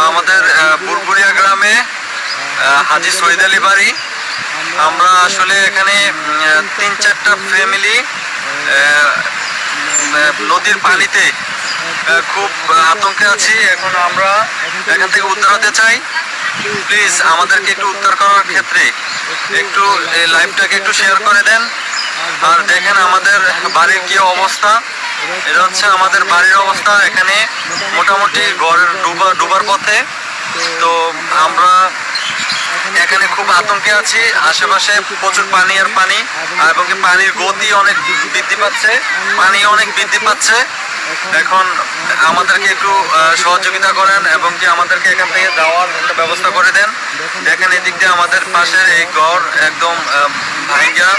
আমাদের বুরবুরিয়া গ্রামে হাজী সৈয়দ আলী বাড়ি। আমরা আসলে এখানে 3-4টা ফ্যামিলি নদীর পানিতে খুব আতঙ্কে আছি। এখন আমরা এখান থেকে উদ্ধার হতে চাই। প্লিজ আমাদেরকে একটু উদ্ধার করার ক্ষেত্রে একটু এই লাইভটাকে একটু শেয়ার করে দেন। আর দেখেন আমাদের বাড়ির কি অবস্থা। এটা হচ্ছে আমাদের বাড়ির অবস্থা। এখানে মোটামুটি ঘরের ডুবার পথে। তো আমরা এখানে খুব আতঙ্কে আছি। আশেপাশে প্রচুর পানি আর পানি, এবং পানির গতি অনেক বৃদ্ধি পাচ্ছে, পানি অনেক বৃদ্ধি পাচ্ছে। এখন আমাদেরকে একটু সহযোগিতা করেন এবং কি আমাদেরকে এখান থেকে যাওয়ার একটা ব্যবস্থা করে দেন। দেখেন এদিক দিয়ে আমাদের পাশের এই ঘর একদম ভাঙ্গা,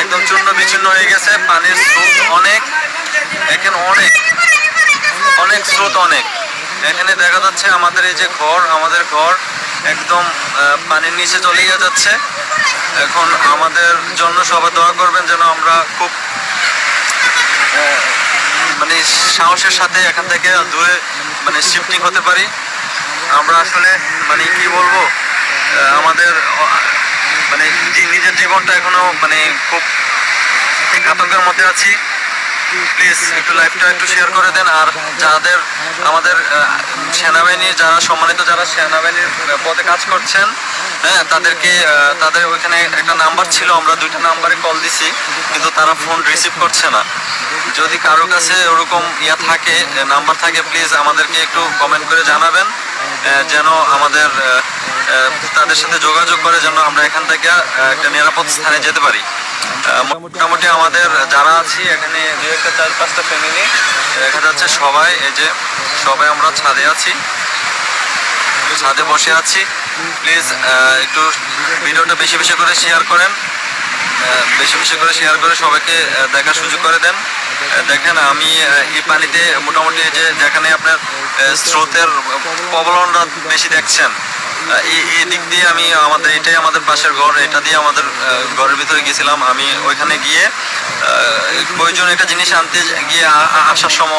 একদম চূর্ণ বিচূর্ণ হয়ে গেছে। পানির স্রোত অনেক, এখানে অনেক অনেক স্রোত অনেক। এখানে দেখা যাচ্ছে আমাদের এই যে ঘর, আমাদের ঘর একদম পানির নিচে চলে যাচ্ছে। এখন আমাদের জন্য সবাই দোয়া করবেন যেন আমরা খুব মানে সাহসের সাথে এখান থেকে দূরে মানে শিফটিং হতে পারি। আমরা আসলে মানে কি বলবো, আমাদের মানে নিজের জীবনটা এখনো মানে খুব আতঙ্কের মধ্যে আছি। প্লিজ একটু লাইভটা একটু শেয়ার করে দেন। আর যাদের আমাদের সেনাবাহিনীর যারা সম্মানিত, যারা সেনাবাহিনীর পদে কাজ করছেন, হ্যাঁ, তাদের ওইখানে একটা নাম্বার ছিল, আমরা 2টা নাম্বারে কল দিছি, কিন্তু তারা ফোন রিসিভ করছে না। যদি কারো কাছে ওরকম থাকে, নাম্বার থাকে, প্লিজ আমাদেরকে একটু কমেন্ট করে জানাবেন, যেন আমাদের তাদের সাথে যোগাযোগ করে যেন আমরা এখান থেকে একটা নিরাপদ স্থানে যেতে পারি। মোটামুটি আমাদের যারা আছি এখানে 4-5টা ফ্যামিলি দেখা যাচ্ছে। সবাই এই যে সবাই আমরা ছাদে আছি, ছাদে বসে আছি। প্লিজ একটু ভিডিওটা বেশি বেশি করে শেয়ার করেন, বেশি বেশি করে শেয়ার করে সবাইকে দেখার সুযোগ করে দেন। দেখেন আমি এই পানিতে মোটামুটি যে যেখানে আপনার স্রোতের প্রবলনটা বেশি দেখছেন, এই দিক দিয়ে আমি এটাই আমাদের পাশের ঘর, এটা দিয়ে আমাদের ঘরের ভিতরে গেছিলাম। আমি ওইখানে গিয়ে প্রয়োজনীয় একটা জিনিস আনতে গিয়ে আসার সময়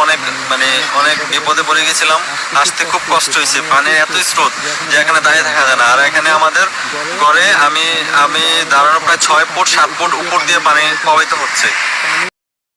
অনেক বিপদে পড়ে গেছিলাম। আসতে খুব কষ্ট হয়েছে, পানির এতই স্রোত যে এখানে দাঁড়িয়ে থাকা যায় না। আর এখানে আমাদের ঘরে আমি দাঁড়ানো প্রায় 6 ফুট 7 ফুট উপর দিয়ে পানি প্রবাহিত হচ্ছে।